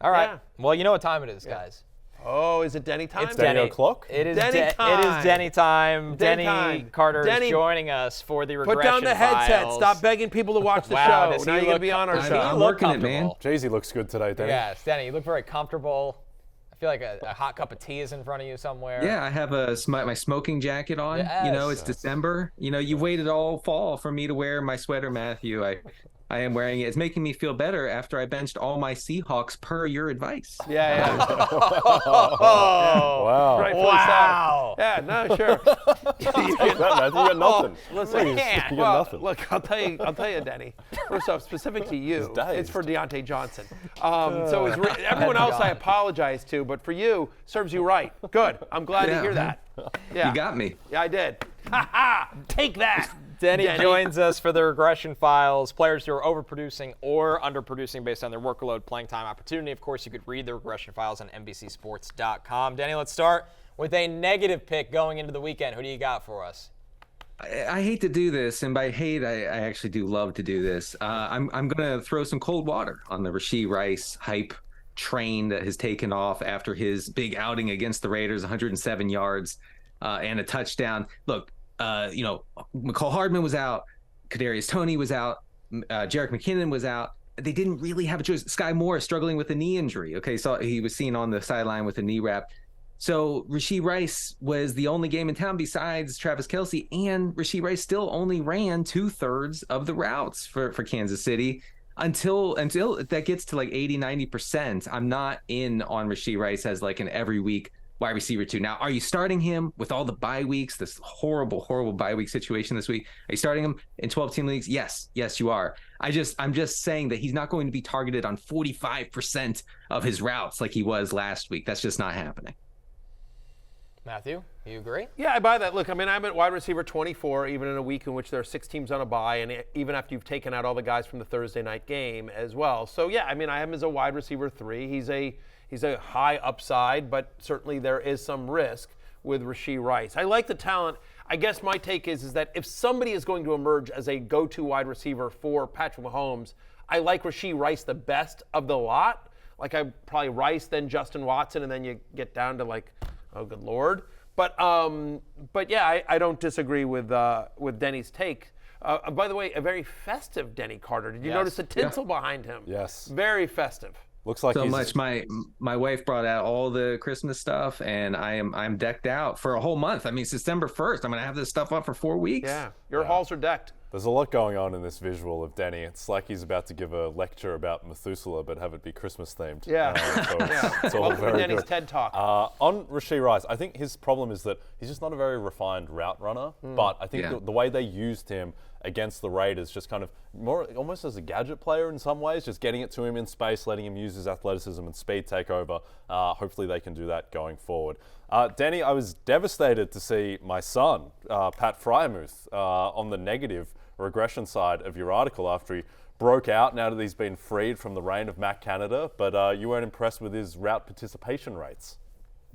All right. Yeah. Well, you know what time it is, guys. Oh, is it Denny time? It's Denny Denny o'clock? It is Denny time. It is Denny time. Denny Carter Denny, is joining us for the regression Put down the headset. files. Stop begging people to watch the Wow, show. does Now he you're going to look- be on our does show. he I'm look working it, man. comfortable? Jay-Z looks good today, Denny. Yes, Denny, you look very comfortable. I feel like a hot cup of tea is in front of you somewhere. Yeah, I have my smoking jacket on. You know, it's December. You know, you've waited all fall for me to wear my sweater, Matthew. I am wearing it. It's making me feel better after I benched all my Seahawks per your advice. Yeah. Wow. Rightfully Wow. so. Yeah, no, sure. Take that, Matthew. You got nothing. Listen, You got well, nothing. look, I'll tell you, Denny. First off, specific to you, dazed. it's for Deontay Johnson. So everyone else I apologize to, but for you, serves you right. Good. I'm glad to hear that. Yeah. You got me. Yeah, I did. Ha ha! Take that. Denny joins us for the regression files. Players who are overproducing or underproducing based on their workload, playing time opportunity. Of course, you could read the regression files on NBCSports.com. Denny, let's start with a negative pick going into the weekend. Who do you got for us? I hate to do this, and by hate, I actually do love to do this. I'm going to throw some cold water on the Rashee Rice hype train that has taken off after his big outing against the Raiders, 107 yards and a touchdown. Look, McCall Hardman was out, Kadarius Toney was out, Jerick McKinnon was out. They didn't really have a choice. Sky Moore is struggling with a knee injury. Okay, so he was seen on the sideline with a knee wrap. So Rashee Rice was the only game in town besides Travis Kelce, and Rashee Rice still only ran 2/3 of the routes for Kansas City until that gets to like 80-90%. I'm not in on Rashee Rice as like an every week wide receiver 2. Now, are you starting him with all the bye weeks, this horrible bye week situation this week? Are you starting him in 12-team leagues? Yes, you are. I'm just saying that he's not going to be targeted on 45% of his routes like he was last week. That's just not happening. Matthew, you agree? Yeah, I buy that. Look, I mean, I'm at wide receiver 24, even in a week in which there are 6 teams on a bye, and even after you've taken out all the guys from the Thursday night game as well. So, yeah, I mean, I have him as a wide receiver 3. He's a high upside, but certainly there is some risk with Rashee Rice. I like the talent. I guess my take is that if somebody is going to emerge as a go-to wide receiver for Patrick Mahomes, I like Rashee Rice the best of the lot. Like I probably Rice, then Justin Watson, and then you get down to like, oh, good Lord. But yeah, I don't disagree with Denny's take. By the way, a very festive Denny Carter. Did you notice the tinsel behind him? Yes. Very festive. Looks like so much. My wife brought out all the Christmas stuff, and I'm decked out for a whole month. I mean, it's December 1st. I'm gonna have this stuff up for 4 weeks. Yeah, your halls are decked. There's a lot going on in this visual of Denny. It's like he's about to give a lecture about Methuselah, but have it be Christmas themed. Yeah. It's all very Denny's good. TED Talk. On Rashee Rice, I think his problem is that he's just not a very refined route runner. But I think the way they used him against the Raiders, just kind of more almost as a gadget player in some ways, just getting it to him in space, letting him use his athleticism and speed take over. Hopefully they can do that going forward. Denny, I was devastated to see my son, Pat Fryermuth, on the negative regression side of your article after he broke out now that he's been freed from the reign of Matt Canada, but you weren't impressed with his route participation rates.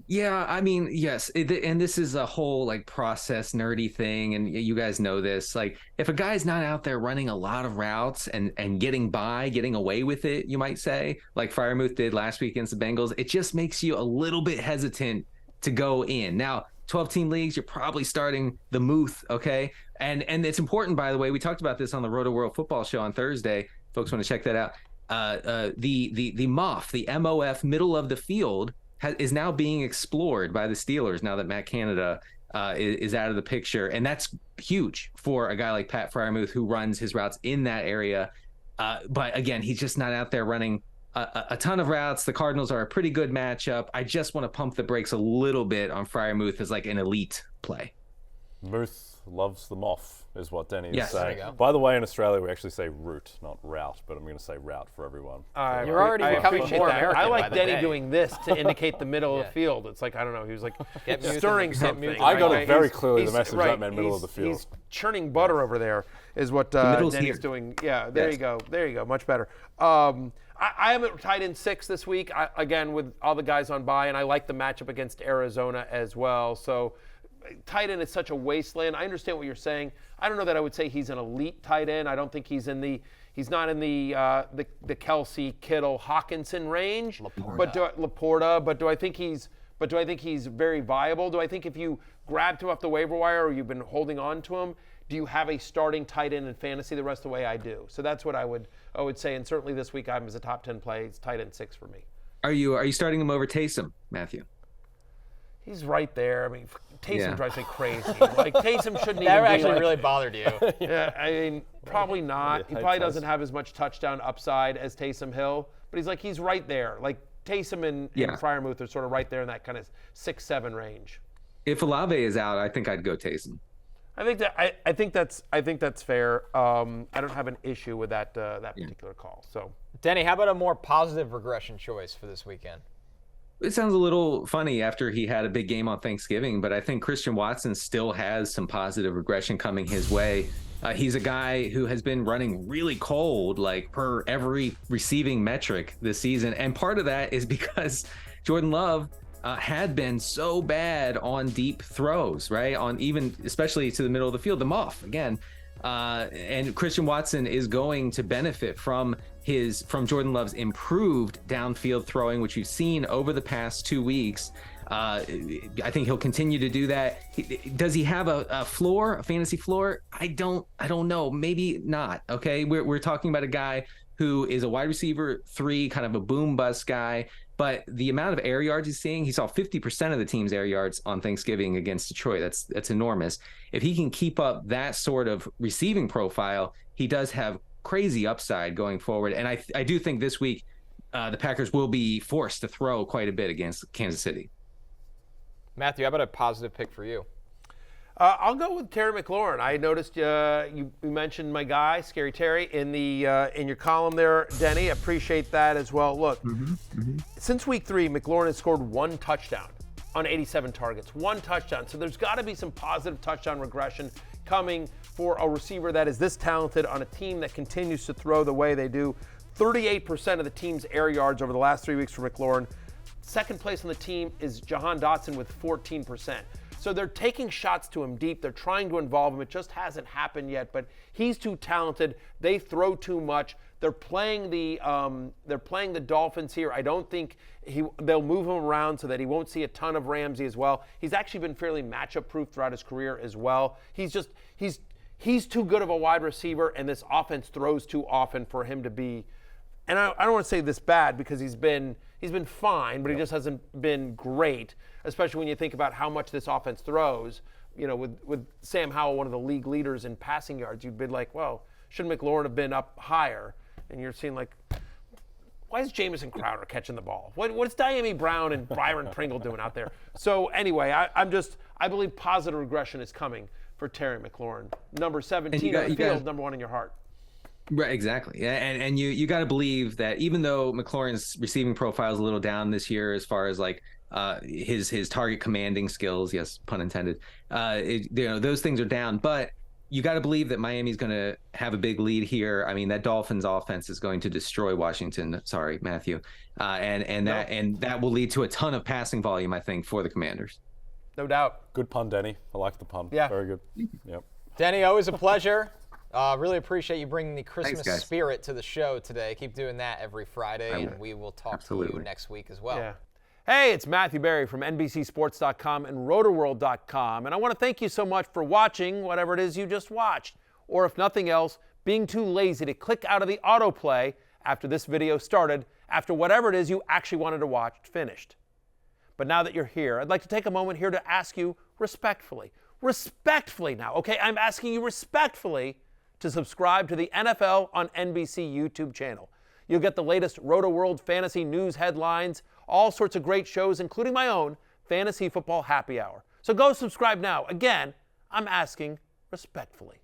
Yeah, I mean, yes, and this is a whole like process nerdy thing, and you guys know this. Like, if a guy's not out there running a lot of routes and getting away with it, you might say, like Fryermuth did last week against the Bengals, it just makes you a little bit hesitant to go in. Now, 12-team leagues, you're probably starting the Muth, okay? And it's important, by the way, we talked about this on the Roto World Football Show on Thursday. Folks want to check that out. The MOF, the MOF, middle of the field, is now being explored by the Steelers now that Matt Canada is out of the picture. And that's huge for a guy like Pat Fryermuth who runs his routes in that area. But again, he's just not out there running a ton of routes. The Cardinals are a pretty good matchup. I just want to pump the brakes a little bit on Fryermuth as like an elite play. Muth loves the moth, is what Denny is Yes. saying. There you go. By the way, in Australia, we actually say route, not route, but I'm going to say route for everyone. You're already becoming appreciate more that. American I by like the Denny day. doing this to indicate the middle of the field. It's like, I don't know, he was like stirring something. I got it right? very He's- clearly, the he's- message right, that meant middle of the field. He's churning butter over there is what middle's Denny's here. doing. Yeah, there you go. There you go. Much better. I am at tight end 6 this week, again, with all the guys on bye, and I like the matchup against Arizona as well. So tight end is such a wasteland. I understand what you're saying. I don't know that I would say he's an elite tight end. I don't think he's in the, He's not in the Kelsey, Kittle, Hawkinson range. Laporta. But do I think he's very viable? Do I think if you grabbed him off the waiver wire or you've been holding on to him, do you have a starting tight end in fantasy the rest of the way? I do. So that's what I would say. And certainly this week, I'm as a top 10 play. It's tight end 6 for me. Are you starting him over Taysom, Matthew? He's right there. I mean, Taysom drives me crazy. Like, Taysom shouldn't even That be actually really bothered you. Yeah, I mean, probably not. He probably doesn't have as much touchdown upside as Taysom Hill, but he's right there. Like, Taysom and Freiermuth are sort of right there in that kind of 6-7 range. If Olave is out, I think I'd go Taysom. I think that's fair. I don't have an issue with that particular call. So, Denny, how about a more positive regression choice for this weekend? It sounds a little funny after he had a big game on Thanksgiving, but I think Christian Watson still has some positive regression coming his way. He's a guy who has been running really cold, like per every receiving metric this season. And part of that is because Jordan Love had been so bad on deep throws, right? On even, especially to the middle of the field, the muff again. And Christian Watson is going to benefit from Jordan Love's improved downfield throwing, which you've seen over the past 2 weeks. I think he'll continue to do that. Does he have a floor, a fantasy floor? I don't know. Maybe not. Okay, we're talking about a guy who is a wide receiver 3, kind of a boom bust guy. But the amount of air yards he's seeing, he saw 50% of the team's air yards on Thanksgiving against Detroit. That's enormous. If he can keep up that sort of receiving profile, he does have crazy upside going forward. And I do think this week the Packers will be forced to throw quite a bit against Kansas City. Matthew, how about a positive pick for you? I'll go with Terry McLaurin. I noticed you mentioned my guy, Scary Terry, in your column there, Denny. Appreciate that as well. Look, since week 3, McLaurin has scored 1 touchdown on 87 targets. 1 touchdown. So there's got to be some positive touchdown regression coming for a receiver that is this talented on a team that continues to throw the way they do. 38% of the team's air yards over the last 3 weeks for McLaurin. Second place on the team is Jahan Dotson with 14%. So they're taking shots to him deep. They're trying to involve him. It just hasn't happened yet, but he's too talented. They throw too much. They're playing the Dolphins here. I don't think they'll move him around so that he won't see a ton of Ramsey as well. He's actually been fairly matchup proof throughout his career as well. He's too good of a wide receiver, and this offense throws too often for him to be. And I don't want to say this bad because he's been fine, but he just hasn't been great, especially when you think about how much this offense throws. You know, with Sam Howell, one of the league leaders in passing yards, you'd be like, well, shouldn't McLaurin have been up higher? And you're seeing like, why is Jamison Crowder catching the ball? What's Diami Brown and Byron Pringle doing out there? So anyway, I believe positive regression is coming for Terry McLaurin. Number 17 on the field, number 1 in your heart. Right, exactly. And you got to believe that even though McLaurin's receiving profile is a little down this year as far as like his target commanding skills, yes, pun intended, those things are down, but you got to believe that Miami's going to have a big lead here. I mean, that Dolphins offense is going to destroy Washington. Sorry, Matthew. And that will lead to a ton of passing volume, I think, for the Commanders. No doubt. Good pun, Denny. I like the pun. Yeah. Very good. Yep. Denny, always a pleasure. Really appreciate you bringing the Christmas Thanks, spirit to the show today. Keep doing that every Friday, and we will talk to you next week as well. Yeah. Hey, it's Matthew Berry from NBCSports.com and RotoWorld.com, and I want to thank you so much for watching whatever it is you just watched, or if nothing else, being too lazy to click out of the autoplay after this video started, after whatever it is you actually wanted to watch finished. But now that you're here, I'd like to take a moment here to ask you respectfully now, okay? I'm asking you respectfully to subscribe to the NFL on NBC YouTube channel. You'll get the latest RotoWorld fantasy news headlines, all sorts of great shows, including my own Fantasy Football Happy Hour. So go subscribe now. Again, I'm asking respectfully.